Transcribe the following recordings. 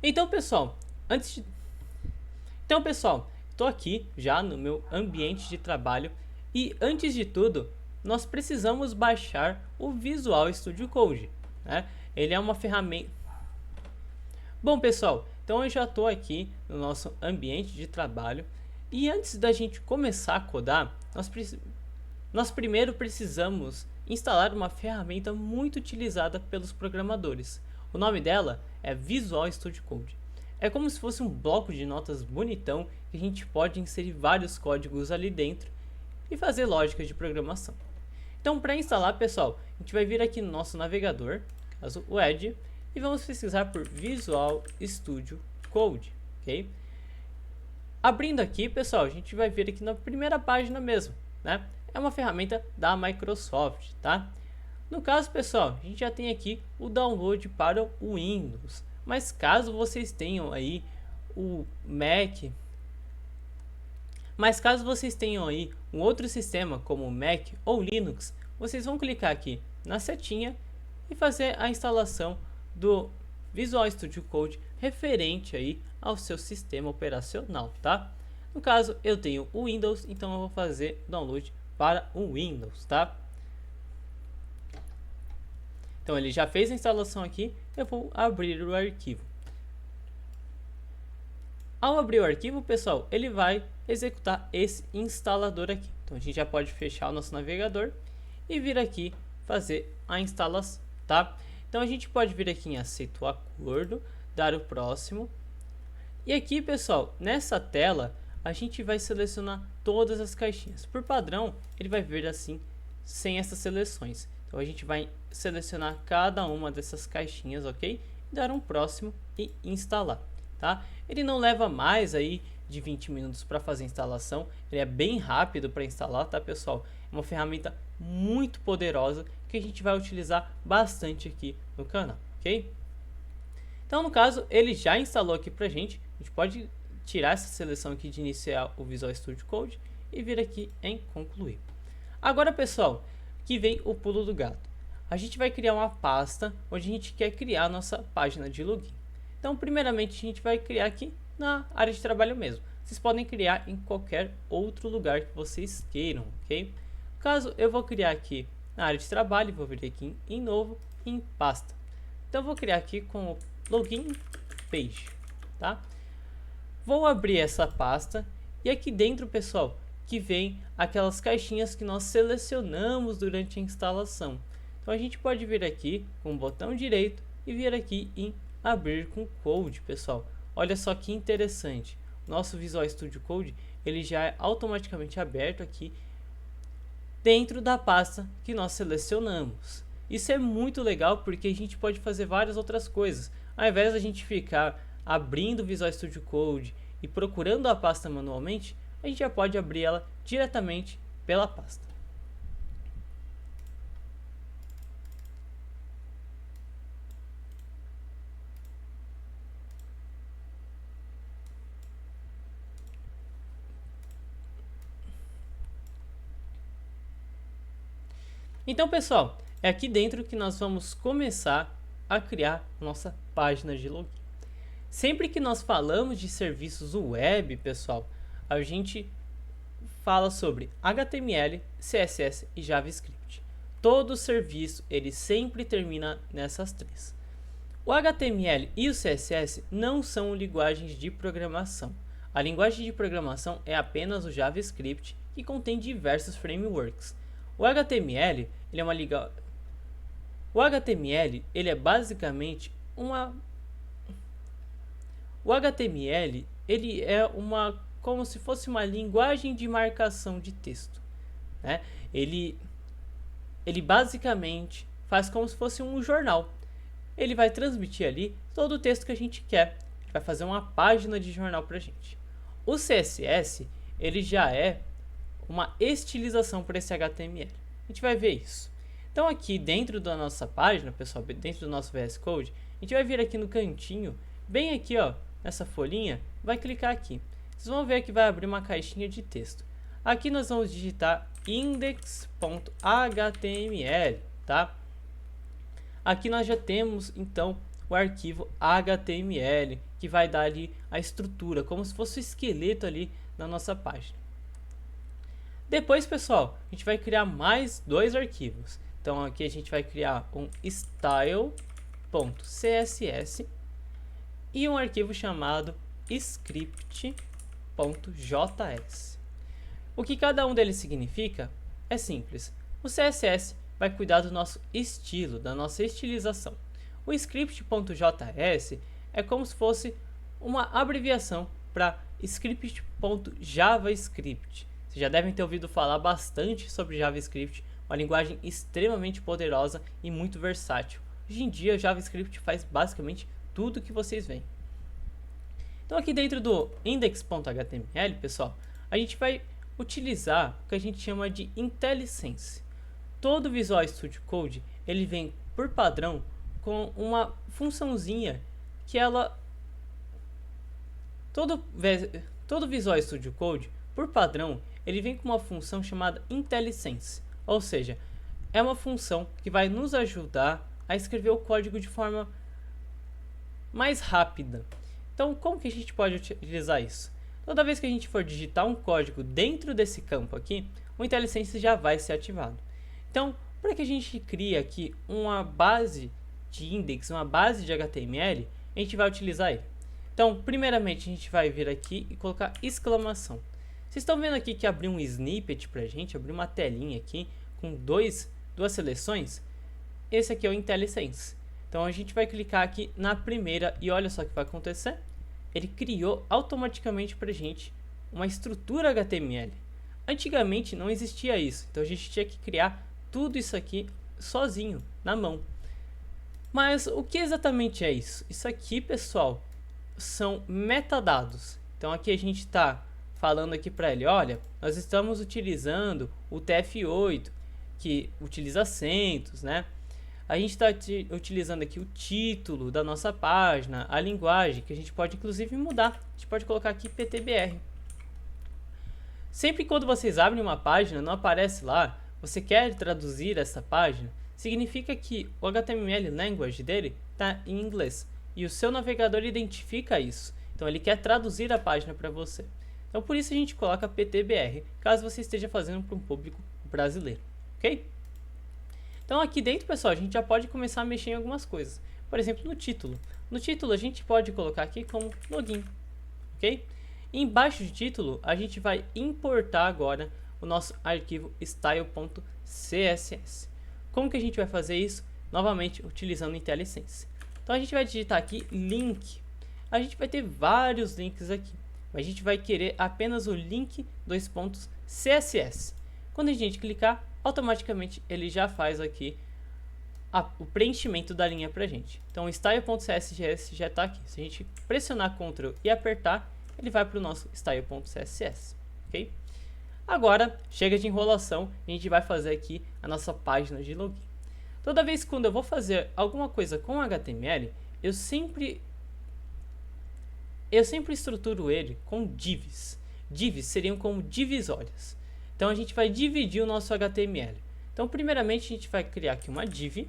Então, pessoal, antes de... Então, pessoal, estou aqui já no meu ambiente de trabalho e antes de tudo, nós precisamos baixar o Visual Studio Code, né? Ele é uma ferramenta. Bom, pessoal, então eu já estou aqui no nosso ambiente de trabalho e antes da gente começar a codar, nós primeiro precisamos instalar uma ferramenta muito utilizada pelos programadores. O nome dela é Visual Studio Code. É como se fosse um bloco de notas bonitão que a gente pode inserir vários códigos ali dentro e fazer lógicas de programação. Então, para instalar, pessoal, a gente vai vir aqui no nosso navegador, caso o Edge, e vamos pesquisar por Visual Studio Code, ok? Abrindo aqui, pessoal, a gente vai vir aqui na primeira página mesmo, né? É uma ferramenta da Microsoft, tá? No caso, pessoal, a gente já tem aqui o download para o Windows, mas caso vocês tenham aí o Mac, um outro sistema como o Mac ou Linux, vocês vão clicar aqui na setinha e fazer a instalação do Visual Studio Code referente aí ao seu sistema operacional, tá? No caso, eu tenho o Windows, então eu vou fazer download para o Windows, tá? Então ele já fez a instalação aqui, eu vou abrir o arquivo. Ao abrir o arquivo, pessoal, ele vai executar esse instalador aqui. Então a gente já pode fechar o nosso navegador e vir aqui fazer a instalação, tá? Então a gente pode vir aqui em aceito o acordo, dar o próximo. E aqui, pessoal, nessa tela, a gente vai selecionar todas as caixinhas. Por padrão, ele vai vir assim, sem essas seleções. Então a gente vai selecionar cada uma dessas caixinhas, ok? Dar um próximo e instalar, tá? Ele não leva mais aí de 20 minutos para fazer a instalação. Ele é bem rápido para instalar, tá, pessoal? É uma ferramenta muito poderosa que a gente vai utilizar bastante aqui no canal, ok? Então, no caso, ele já instalou aqui pra gente. A gente pode tirar essa seleção aqui de iniciar o Visual Studio Code e vir aqui em concluir. Agora, pessoal, que vem o pulo do gato. A gente vai criar uma pasta onde a gente quer criar a nossa página de login. Então, primeiramente, a gente vai criar aqui na área de trabalho mesmo. Vocês podem criar em qualquer outro lugar que vocês queiram, ok? No caso, eu vou criar aqui na área de trabalho, vou vir aqui em novo, em pasta. Então, eu vou criar aqui com o login page, tá? Vou abrir essa pasta e aqui dentro, pessoal, que vem aquelas caixinhas que nós selecionamos durante a instalação. Então, a gente pode vir aqui com o botão direito e vir aqui em abrir com code, pessoal. Olha só que interessante. Nosso Visual Studio Code, ele já é automaticamente aberto aqui dentro da pasta que nós selecionamos. Isso é muito legal porque a gente pode fazer várias outras coisas. Ao invés de a gente ficar abrindo o Visual Studio Code e procurando a pasta manualmente, a gente já pode abrir ela diretamente pela pasta. Então, pessoal, é aqui dentro que nós vamos começar a criar nossa página de login. Sempre que nós falamos de serviços web, pessoal, a gente fala sobre HTML, CSS e JavaScript. Todo serviço ele sempre termina nessas três. O HTML e o CSS não são linguagens de programação. A linguagem de programação é apenas o JavaScript, que contém diversos frameworks. O HTML ele é uma O HTML ele é basicamente uma O HTML ele é como se fosse uma linguagem de marcação de texto, né? Ele basicamente faz como se fosse um jornal. Ele vai transmitir ali todo o texto que a gente quer. Ele vai fazer uma página de jornal para a gente. O CSS ele já é uma estilização para esse HTML. A gente vai ver isso. Então aqui dentro da nossa página, pessoal, dentro do nosso VS Code, a gente vai vir aqui no cantinho, bem aqui, ó, nessa folhinha, vai clicar aqui. Vocês vão ver que vai abrir uma caixinha de texto. Aqui nós vamos digitar index.html, tá? Aqui nós já temos então o arquivo HTML, que vai dar ali a estrutura, como se fosse o esqueleto ali na nossa página. Depois, pessoal, a gente vai criar mais dois arquivos. Então aqui a gente vai criar um style.css e um arquivo chamado script.js. O que cada um deles significa é simples. O CSS vai cuidar do nosso estilo, da nossa estilização. O script.js é como se fosse uma abreviação para script.javascript. Vocês já devem ter ouvido falar bastante sobre JavaScript, uma linguagem extremamente poderosa e muito versátil. Hoje em dia, JavaScript faz basicamente tudo que vocês veem. Então aqui dentro do index.html, pessoal, a gente vai utilizar o que a gente chama de IntelliSense. Todo Visual Studio Code ele vem por padrão com uma funçãozinha que ela... Todo Visual Studio Code, por padrão, ele vem com uma função chamada IntelliSense. Ou seja, é uma função que vai nos ajudar a escrever o código de forma mais rápida. Então, como que a gente pode utilizar isso? Toda vez que a gente for digitar um código dentro desse campo aqui, o IntelliSense já vai ser ativado. Então, para que a gente crie aqui uma base de index, uma base de HTML, a gente vai utilizar ele. Então, primeiramente, a gente vai vir aqui e colocar exclamação. Vocês estão vendo aqui que abriu um snippet para a gente, abriu uma telinha aqui com duas seleções? Esse aqui é o IntelliSense. Então, a gente vai clicar aqui na primeira e olha só o que vai acontecer. Ele criou automaticamente para a gente uma estrutura HTML. Antigamente não existia isso, então a gente tinha que criar tudo isso aqui sozinho, na mão. Mas o que exatamente é isso? Isso aqui, pessoal, são metadados. Então aqui a gente está falando aqui para ele, olha, nós estamos utilizando o TF8, que utiliza acentos, né? A gente está utilizando aqui o título da nossa página, a linguagem, que a gente pode inclusive mudar. A gente pode colocar aqui PTBR. Sempre quando vocês abrem uma página, não aparece lá, você quer traduzir essa página, significa que o HTML language dele está em inglês. E o seu navegador identifica isso. Então ele quer traduzir a página para você. Então por isso a gente coloca PTBR, caso você esteja fazendo para um público brasileiro. Ok? Então aqui dentro, pessoal, a gente já pode começar a mexer em algumas coisas. Por exemplo, no título. No título a gente pode colocar aqui como login, ok? E embaixo de título a gente vai importar agora o nosso arquivo style.css. Como que a gente vai fazer isso? Novamente utilizando o IntelliSense. Então a gente vai digitar aqui link. A gente vai ter vários links aqui. A gente vai querer apenas o link CSS. Quando a gente clicar, automaticamente ele já faz aqui o preenchimento da linha pra gente. Então o style.css já está aqui. Se a gente pressionar Ctrl e apertar, ele vai para o nosso style.css, ok? Agora chega de enrolação, a gente vai fazer aqui a nossa página de login. Toda vez que quando eu vou fazer alguma coisa com HTML, eu sempre estruturo ele com divs. Divs seriam como divisórias. Então a gente vai dividir o nosso HTML. Então primeiramente a gente vai criar aqui uma div.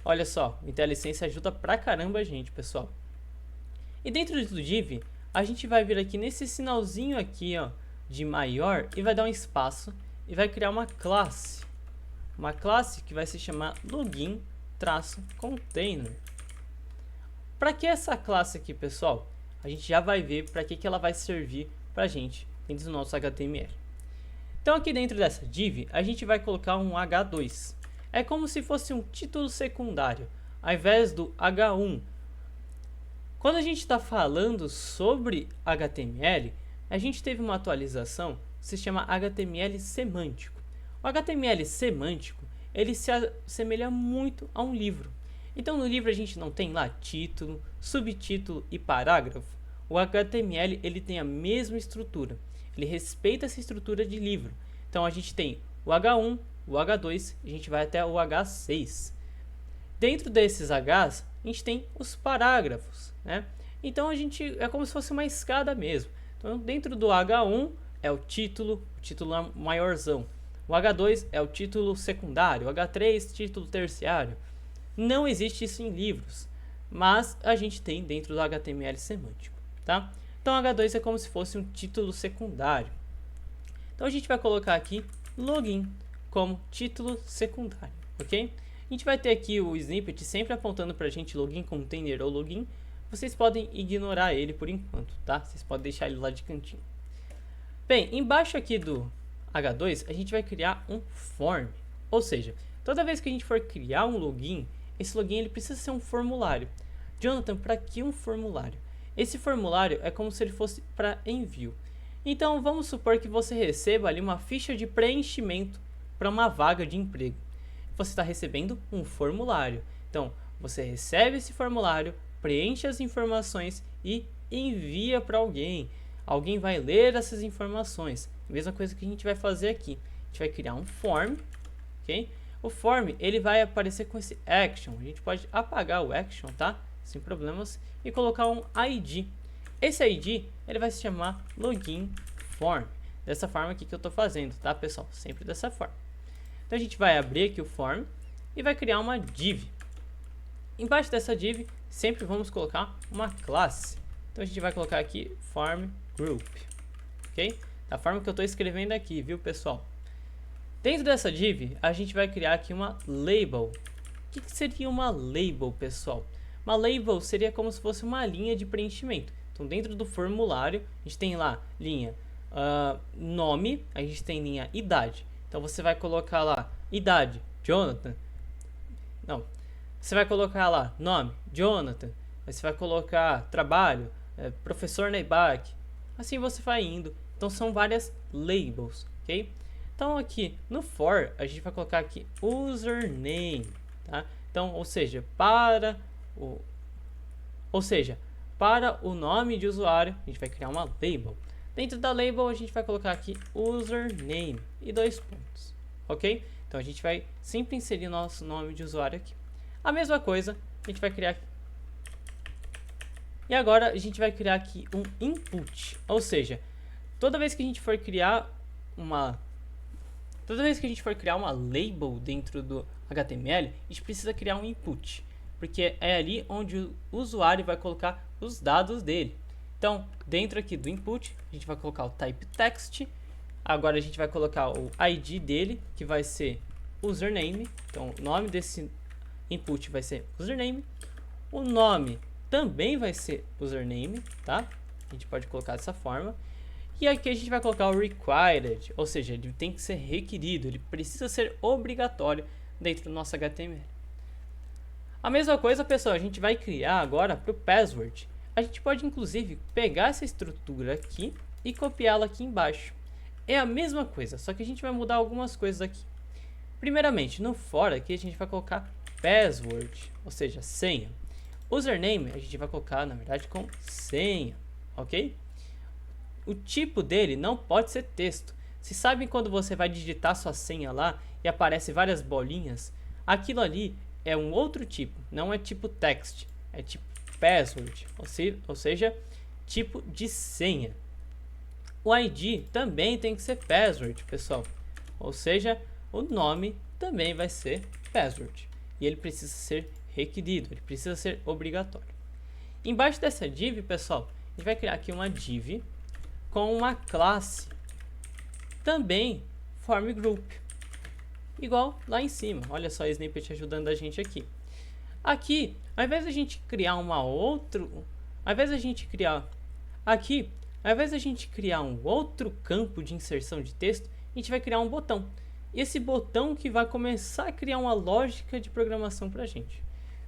Olha só, o IntelliSense ajuda pra caramba a gente, pessoal. E dentro do div, a gente vai vir aqui nesse sinalzinho aqui, ó, de maior, e vai dar um espaço e vai criar uma classe. Uma classe que vai se chamar login-container. Para que essa classe aqui, pessoal? A gente já vai ver para que ela vai servir pra gente dentro do nosso HTML. Então aqui dentro dessa div, a gente vai colocar um H2. É como se fosse um título secundário, ao invés do H1. Quando a gente está falando sobre HTML, a gente teve uma atualização que se chama HTML semântico. O HTML semântico, ele se assemelha muito a um livro. Então no livro a gente não tem lá título, subtítulo e parágrafo. O HTML ele tem a mesma estrutura. Ele respeita essa estrutura de livro. Então a gente tem o H1, o H2, a gente vai até o H6. Dentro desses Hs, a gente tem os parágrafos, né? Então a gente é como se fosse uma escada mesmo. Então dentro do H1 é o título maiorzão. O H2 é o título secundário, o H3 título terciário. Não existe isso em livros. mas a gente tem dentro do HTML semântico, tá? Então H2 é como se fosse um título secundário. Então a gente vai colocar aqui login como título secundário, ok? A gente vai ter aqui o snippet sempre apontando para a gente login container ou login. Vocês podem ignorar ele por enquanto, tá? Vocês podem deixar ele lá de cantinho. Bem, embaixo aqui do H2 a gente vai criar um form, ou seja, toda vez que a gente for criar um login, esse login ele precisa ser um formulário. Jonathan, para que um formulário? Esse formulário é como se ele fosse para envio. Então vamos supor que você receba ali uma ficha de preenchimento para uma vaga de emprego. Você está recebendo um formulário. Então você recebe esse formulário, preenche as informações e envia para alguém. Alguém vai ler essas informações. Mesma coisa que a gente vai fazer aqui. A gente vai criar um form, ok? O form ele vai aparecer com esse action. A gente pode apagar o action, tá? Sem problemas, e colocar um ID. Esse ID ele vai se chamar login form. Dessa forma aqui que eu estou fazendo, tá, pessoal? Sempre dessa forma. Então a gente vai abrir aqui o form e vai criar uma div. Embaixo dessa div sempre vamos colocar uma classe. Então a gente vai colocar aqui form group, ok? Da forma que eu estou escrevendo aqui, viu, pessoal? Dentro dessa div a gente vai criar aqui uma label. O que seria uma label, pessoal? Uma label seria como se fosse uma linha de preenchimento. Então dentro do formulário a gente tem lá linha nome, a gente tem linha idade. Então você vai colocar lá idade, Jonathan. Não, você vai colocar lá nome, Jonathan. Aí você vai colocar trabalho, professor Neibach. Assim você vai indo. Então são várias labels, ok? Então aqui no for a gente vai colocar aqui username, tá? Então, ou seja, para o nome de usuário, a gente vai criar uma label. Dentro da label, a gente vai colocar aqui username e 2 pontos, ok? Então, a gente vai sempre inserir nosso nome de usuário aqui. A mesma coisa, a gente vai criar aqui. E agora, a gente vai criar aqui um input, ou seja, toda vez que a gente for criar uma label dentro do HTML, a gente precisa criar um input, porque é ali onde o usuário vai colocar os dados dele. Então, dentro aqui do input, a gente vai colocar o type text. Agora a gente vai colocar o ID dele, que vai ser username. Então, o nome desse input vai ser username. O nome também vai ser username, tá? A gente pode colocar dessa forma. E aqui a gente vai colocar o required, ou seja, ele tem que ser requerido, ele precisa ser obrigatório dentro do nosso HTML. A mesma coisa, pessoal, a gente vai criar agora para o password. A gente pode, inclusive, pegar essa estrutura aqui e copiá-la aqui embaixo. É a mesma coisa, só que a gente vai mudar algumas coisas aqui. Primeiramente, no for aqui, a gente vai colocar password, ou seja, senha. Username, a gente vai colocar, na verdade, com senha, ok? O tipo dele não pode ser texto. Vocês sabem quando você vai digitar sua senha lá e aparece várias bolinhas? Aquilo ali é um outro tipo, não é tipo text, é tipo password, ou seja, tipo de senha. O ID também tem que ser password, pessoal, ou seja, o nome também vai ser password e ele precisa ser requerido, ele precisa ser obrigatório. Embaixo dessa div, pessoal, a gente vai criar aqui uma div com uma classe também form group, igual lá em cima. Olha só a snippet ajudando a gente aqui. Aqui, ao invés da gente criar um outro campo de inserção de texto, a gente vai criar um botão. E esse botão que vai começar a criar uma lógica de programação para a gente.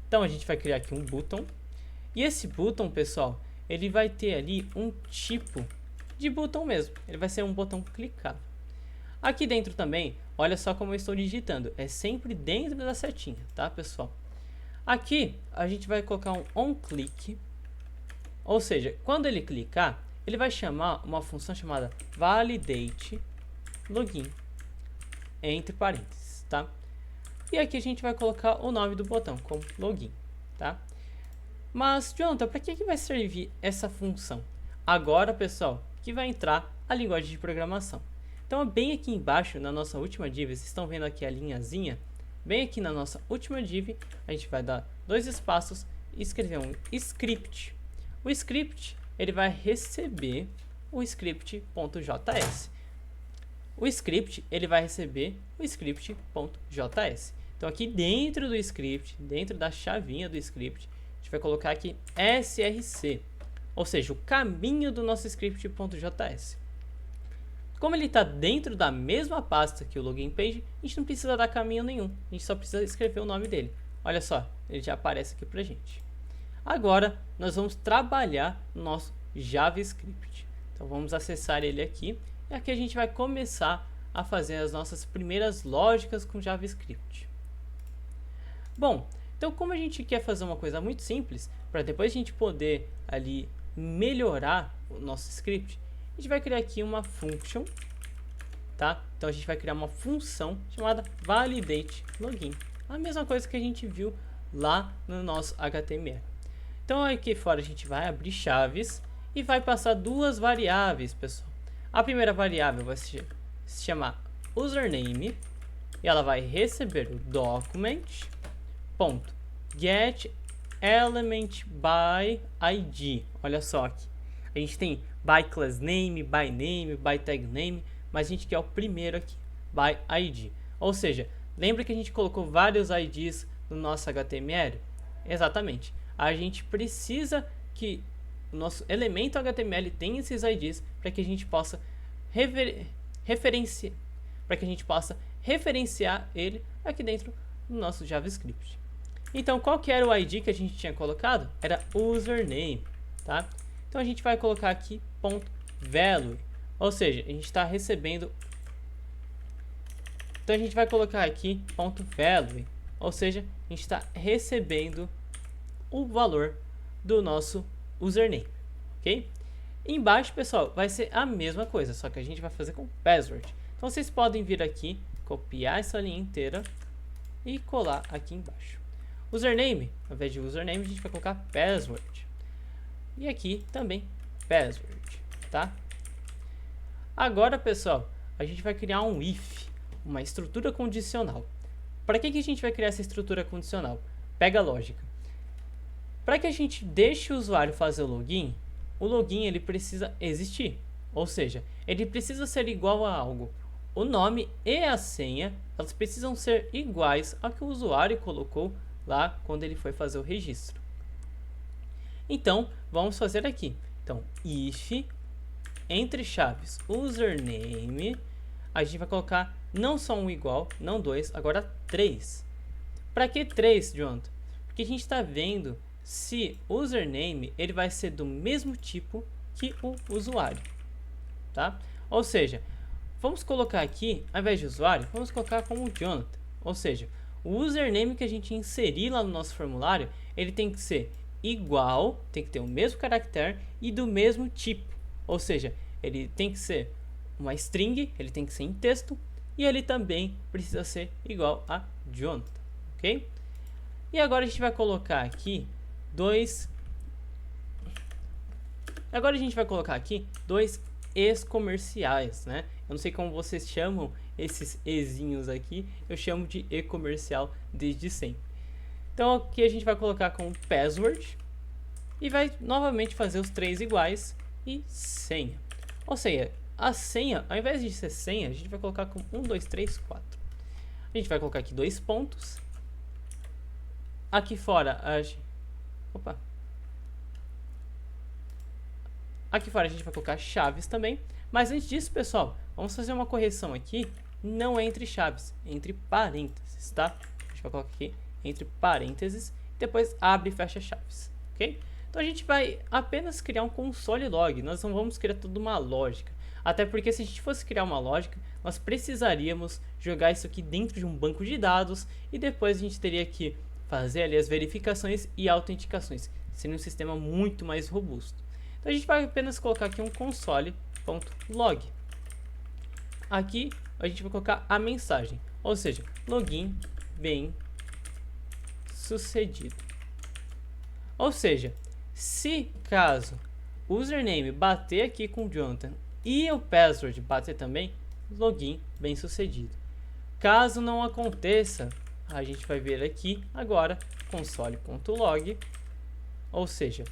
Então a gente vai criar aqui um botão. E esse botão, pessoal, ele vai ter ali um tipo de botão mesmo. Ele vai ser um botão clicável. Aqui dentro também, olha só como eu estou digitando. É sempre dentro da setinha, tá, pessoal? Aqui a gente vai colocar um onClick. Ou seja, quando ele clicar, ele vai chamar uma função chamada validate login, entre parênteses, tá? E aqui a gente vai colocar o nome do botão como login, tá? Mas, Jonathan, para que vai servir essa função? Agora, pessoal, que vai entrar a linguagem de programação. Então, bem aqui embaixo, na nossa última div, vocês estão vendo aqui a linhazinha? Bem aqui na nossa última div, a gente vai dar 2 espaços escrever um script. O script ele vai receber o script.js. O script ele vai receber o script.js. Então aqui dentro do script, dentro da chavinha do script, a gente vai colocar aqui src, ou seja, o caminho do nosso script.js. Como ele está dentro da mesma pasta que o login page, a gente não precisa dar caminho nenhum, a gente só precisa escrever o nome dele. Olha só, ele já aparece aqui pra gente. Agora nós vamos trabalhar no nosso JavaScript. Então vamos acessar ele aqui, e aqui a gente vai começar a fazer as nossas primeiras lógicas com JavaScript. Bom, então como a gente quer fazer uma coisa muito simples, para depois a gente poder ali melhorar o nosso script, a gente vai criar aqui uma function, tá? Então a gente vai criar uma função chamada validateLogin, a mesma coisa que a gente viu lá no nosso HTML. Então aqui fora a gente vai abrir chaves e vai passar duas variáveis, pessoal. A primeira variável vai se chamar username e ela vai receber o document.getElementById. Olha só aqui, a gente tem by class name, by name, by tag name, mas a gente quer o primeiro aqui, by ID. Ou seja, lembra que a gente colocou vários IDs no nosso HTML? Exatamente. A gente precisa que o nosso elemento HTML tenha esses IDs para que a gente possa referenciar ele aqui dentro do nosso JavaScript. Então, qual que era o ID que a gente tinha colocado? Era username, tá? Então a gente vai colocar aqui .value, ou seja, a gente está recebendo. Então a gente vai colocar aqui .value, ou seja, a gente está recebendo o valor do nosso username, ok? Embaixo, pessoal, vai ser a mesma coisa, só que a gente vai fazer com password. Então vocês podem vir aqui, copiar essa linha inteira e colar aqui embaixo. Username, ao invés de username, a gente vai colocar password. E aqui também password, tá? Agora, pessoal, a gente vai criar um if, uma estrutura condicional. Para que a gente vai criar essa estrutura condicional? Pega a lógica. Para que a gente deixe o usuário fazer o login ele precisa existir. Ou seja, ele precisa ser igual a algo. O nome e a senha, elas precisam ser iguais ao que o usuário colocou lá quando ele foi fazer o registro. Então, vamos fazer aqui. Então, if, entre chaves, username, a gente vai colocar não só um igual, não dois, agora 3. Para que 3, Jonathan? Porque a gente está vendo se o username ele vai ser do mesmo tipo que o usuário, tá? Ou seja, vamos colocar aqui, ao invés de usuário, vamos colocar como Jonathan. Ou seja, o username que a gente inserir lá no nosso formulário, ele tem que ser igual, tem que ter o mesmo caractere e do mesmo tipo. Ou seja, ele tem que ser uma string, ele tem que ser em texto e ele também precisa ser igual a Jonathan, ok? E agora a gente vai colocar aqui dois e's comerciais, né? Eu não sei como vocês chamam esses ezinhos aqui, eu chamo de e comercial desde sempre. Então aqui a gente vai colocar como password e vai novamente fazer os 3 iguais e senha. Ou seja, a senha, ao invés de ser senha, a gente vai colocar como 1, 2, 3, 4. A gente vai colocar aqui 2 pontos. Aqui fora aqui fora a gente vai colocar chaves também. Mas antes disso, pessoal, vamos fazer uma correção aqui. Não é entre chaves, é entre parênteses, tá? A gente vai colocar aqui entre parênteses, depois abre e fecha chaves, ok? Então a gente vai apenas criar um console log, nós não vamos criar toda uma lógica. Até porque se a gente fosse criar uma lógica, nós precisaríamos jogar isso aqui dentro de um banco de dados e depois a gente teria que fazer ali as verificações e autenticações. Seria um sistema muito mais robusto. Então a gente vai apenas colocar aqui um console.log. Aqui a gente vai colocar a mensagem, ou seja, login bem sucedido. Ou seja, se caso o username bater aqui com o Jonathan e o password bater também, login bem sucedido. Caso não aconteça, a gente vai ver aqui agora console.log ou seja,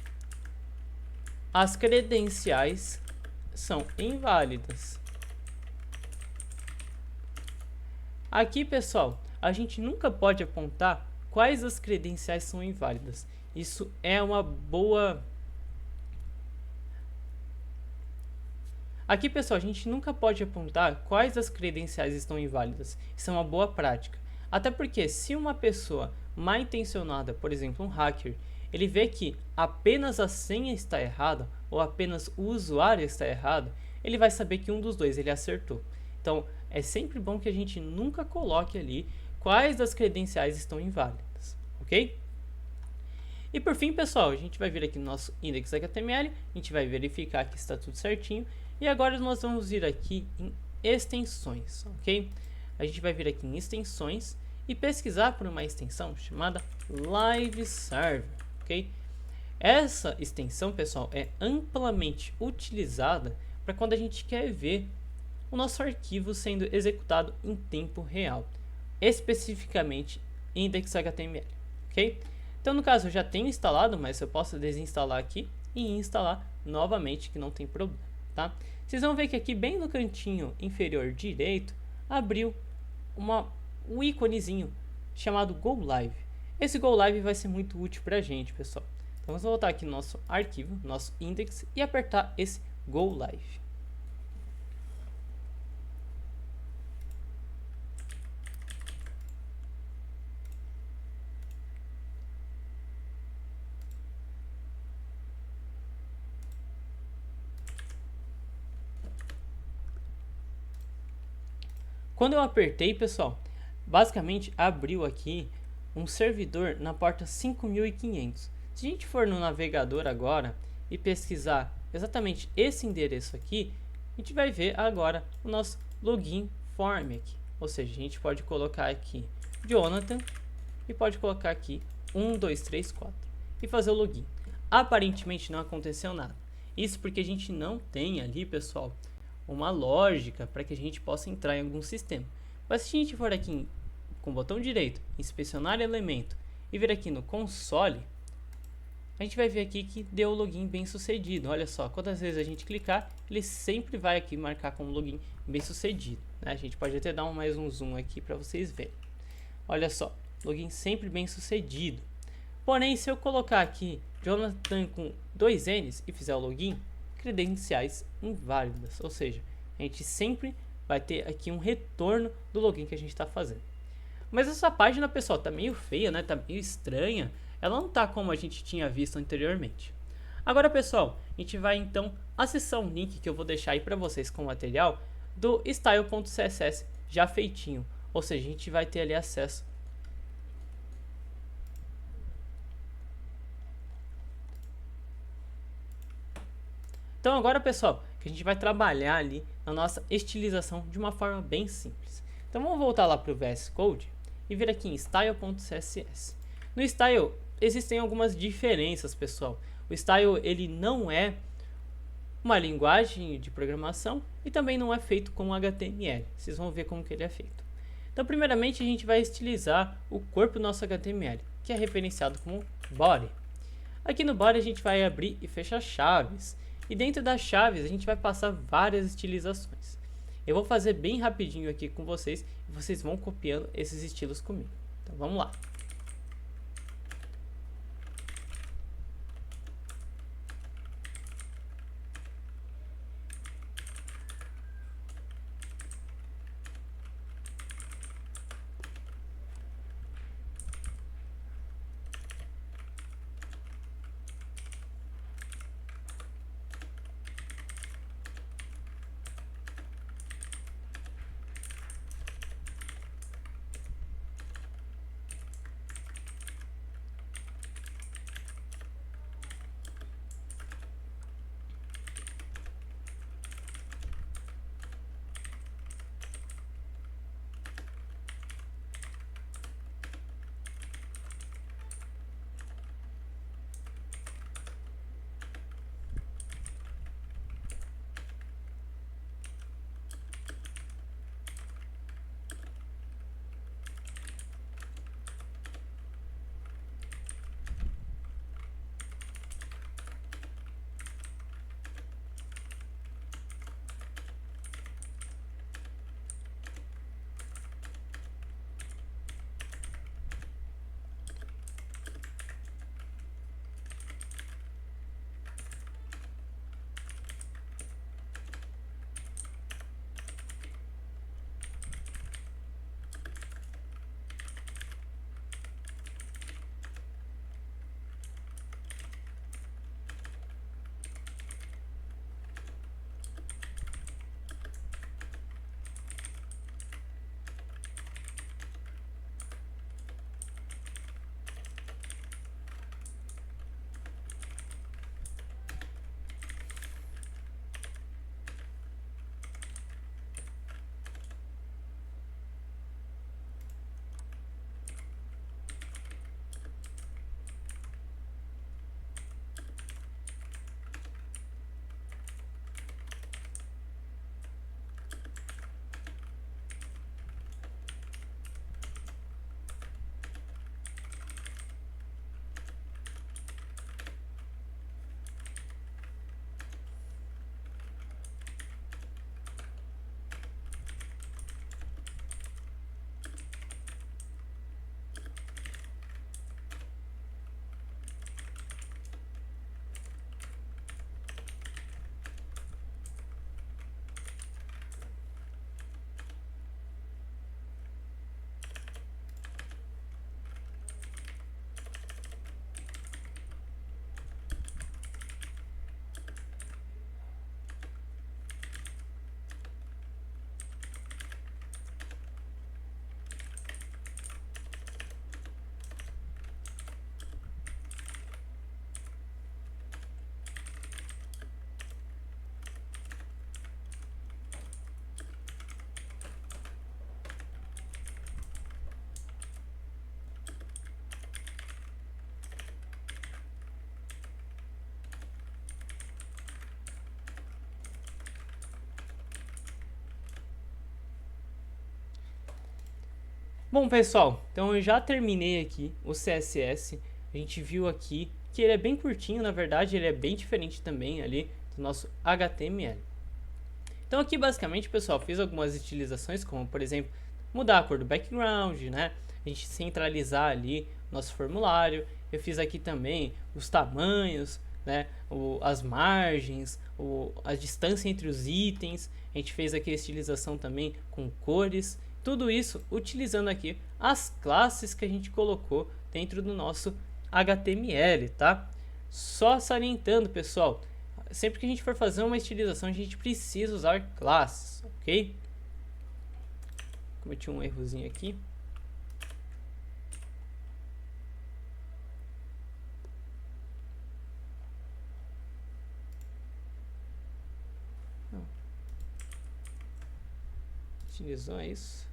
as credenciais são inválidas. Aqui, pessoal, a gente nunca pode apontar quais as credenciais são inválidas. Isso é uma boa... Aqui, pessoal, a gente nunca pode apontar quais as credenciais estão inválidas. Isso é uma boa prática. Até porque se uma pessoa mal intencionada, por exemplo, um hacker, ele vê que apenas a senha está errada ou apenas o usuário está errado, ele vai saber que um dos dois ele acertou. Então, é sempre bom que a gente nunca coloque ali quais das credenciais estão inválidas, ok? E por fim, pessoal, a gente vai vir aqui no nosso index.html, a gente vai verificar que está tudo certinho. E agora nós vamos vir aqui em extensões, ok? A gente vai vir aqui em extensões e pesquisar por uma extensão chamada Live Server, ok? Essa extensão, pessoal, é amplamente utilizada para quando a gente quer ver o nosso arquivo sendo executado em tempo real, especificamente index.html, ok? Então, no caso, eu já tenho instalado, mas eu posso desinstalar aqui e instalar novamente, que não tem problema. Tá? Vocês vão ver que aqui bem no cantinho inferior direito abriu um íconezinho chamado Go Live. Esse Go Live vai ser muito útil para a gente, pessoal. Então vamos voltar aqui no nosso arquivo, nosso index, e apertar esse Go Live. Quando eu apertei, pessoal, basicamente abriu aqui um servidor na porta 5500. Se a gente for no navegador agora e pesquisar exatamente esse endereço aqui, a gente vai ver agora o nosso login form aqui. Ou seja, a gente pode colocar aqui Jonathan e pode colocar aqui 1234 e fazer o login. Aparentemente não aconteceu nada. Isso porque a gente não tem ali, pessoal, uma lógica para que a gente possa entrar em algum sistema. Mas se a gente for aqui com o botão direito, inspecionar elemento e vir aqui no console, a gente vai ver aqui que deu o login bem sucedido. Olha só, quantas vezes a gente clicar, ele sempre vai aqui marcar como login bem sucedido, né? A gente pode até dar mais um zoom aqui para vocês verem. Olha só, login sempre bem sucedido. Porém, se eu colocar aqui Jonathan com 2 N's e fizer o login, credenciais inválidas, ou seja, a gente sempre vai ter aqui um retorno do login que a gente está fazendo. Mas essa página, pessoal, tá meio feia, né? Tá meio estranha. Ela não tá como a gente tinha visto anteriormente. Agora, pessoal, a gente vai então acessar um link que eu vou deixar aí para vocês com o material do style.css já feitinho, ou seja, a gente vai ter ali acesso . Então agora, pessoal, que a gente vai trabalhar ali na nossa estilização de uma forma bem simples. Então vamos voltar lá para o VS Code e vir aqui em style.css. No style existem algumas diferenças, pessoal. O style ele não é uma linguagem de programação e também não é feito com HTML. Vocês vão ver como que ele é feito. Então primeiramente a gente vai estilizar o corpo do nosso HTML, que é referenciado como body. Aqui no body a gente vai abrir e fechar chaves. E dentro das chaves a gente vai passar várias estilizações. Eu vou fazer bem rapidinho aqui com vocês e vocês vão copiando esses estilos comigo. Então vamos lá. Bom, pessoal, então eu já terminei aqui o CSS. A gente viu aqui que ele é bem curtinho, na verdade ele é bem diferente também ali do nosso HTML. Então aqui basicamente, pessoal, fiz algumas utilizações, como por exemplo, mudar a cor do background, né? A gente centralizar ali nosso formulário. Eu fiz aqui também os tamanhos, né? As margens, a distância entre os itens. A gente fez aqui a estilização também com cores. Tudo isso utilizando aqui as classes que a gente colocou dentro do nosso HTML, tá? Só salientando, pessoal, sempre que a gente for fazer uma estilização, a gente precisa usar classes, ok? Cometi um errozinho aqui. Utilizou isso.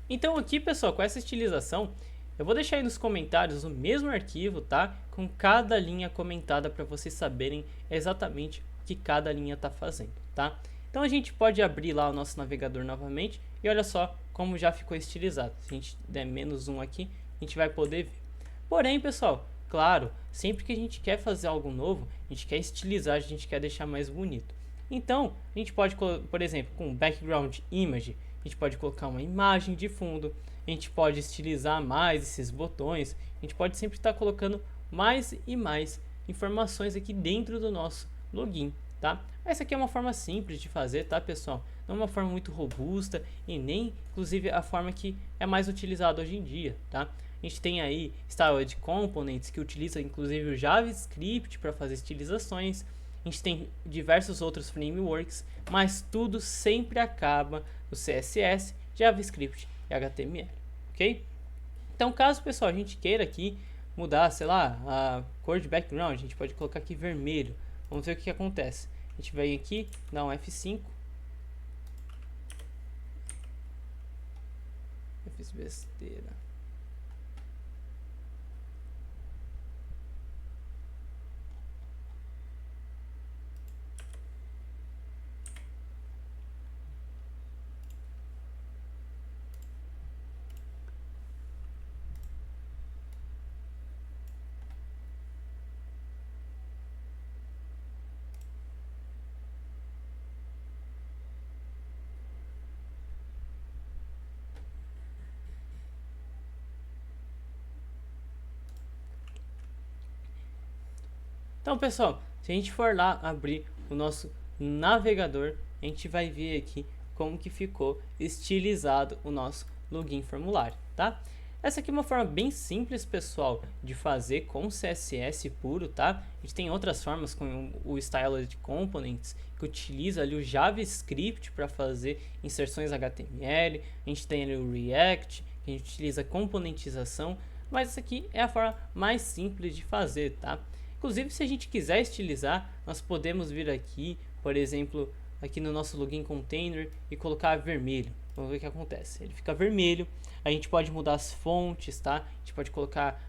Então aqui, pessoal, com essa estilização, eu vou deixar aí nos comentários o mesmo arquivo, tá? Com cada linha comentada para vocês saberem exatamente o que cada linha está fazendo, tá? Então a gente pode abrir lá o nosso navegador novamente e olha só como já ficou estilizado. Se a gente der -1 aqui, a gente vai poder ver. Porém, pessoal, claro, sempre que a gente quer fazer algo novo, a gente quer estilizar, a gente quer deixar mais bonito. Então, a gente pode, por exemplo, com background image, a gente pode colocar uma imagem de fundo, a gente pode estilizar mais esses botões, a gente pode sempre estar colocando mais e mais informações aqui dentro do nosso login, tá? Essa aqui é uma forma simples de fazer, tá, pessoal? Não é uma forma muito robusta e nem, inclusive, a forma que é mais utilizada hoje em dia, tá? A gente tem aí Styled Components, que utiliza inclusive o JavaScript para fazer estilizações. A gente tem diversos outros frameworks, mas tudo sempre acaba no CSS, JavaScript e HTML, ok? Então, caso, pessoal, a gente queira aqui mudar, sei lá, a cor de background, a gente pode colocar aqui vermelho. Vamos ver o que acontece. A gente vem aqui, dá um F5. Eu fiz besteira. Então, pessoal, se a gente for lá abrir o nosso navegador, a gente vai ver aqui como que ficou estilizado o nosso login formulário, tá? Essa aqui é uma forma bem simples, pessoal, de fazer com CSS puro, tá? A gente tem outras formas com o Styled Components, que utiliza ali o JavaScript para fazer inserções HTML. A gente tem ali o React, que a gente utiliza componentização, mas essa aqui é a forma mais simples de fazer, tá? Inclusive, se a gente quiser estilizar, nós podemos vir aqui, por exemplo, aqui no nosso login container e colocar vermelho. Vamos ver o que acontece. Ele fica vermelho. A gente pode mudar as fontes, tá? A gente pode colocar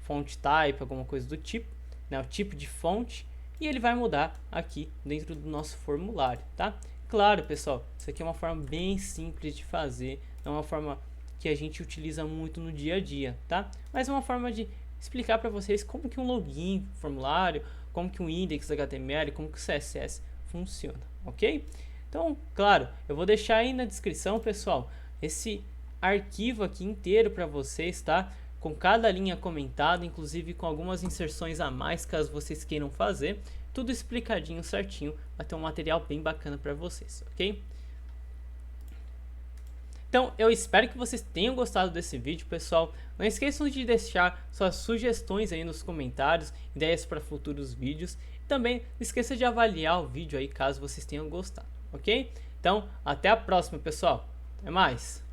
font type, alguma coisa do tipo, né? O tipo de fonte, e ele vai mudar aqui dentro do nosso formulário, tá? Claro, pessoal, isso aqui é uma forma bem simples de fazer, não é uma forma que a gente utiliza muito no dia a dia, tá? Mas é uma forma de explicar para vocês como que um login, formulário, como que um index HTML, como que o CSS funciona, ok? Então, claro, eu vou deixar aí na descrição, pessoal, esse arquivo aqui inteiro para vocês, tá? Com cada linha comentada, inclusive com algumas inserções a mais, caso vocês queiram fazer, tudo explicadinho certinho, vai ter um material bem bacana para vocês, ok? Então, eu espero que vocês tenham gostado desse vídeo, pessoal. Não esqueçam de deixar suas sugestões aí nos comentários, ideias para futuros vídeos. E também não esqueça de avaliar o vídeo aí, caso vocês tenham gostado, ok? Então, até a próxima, pessoal. Até mais!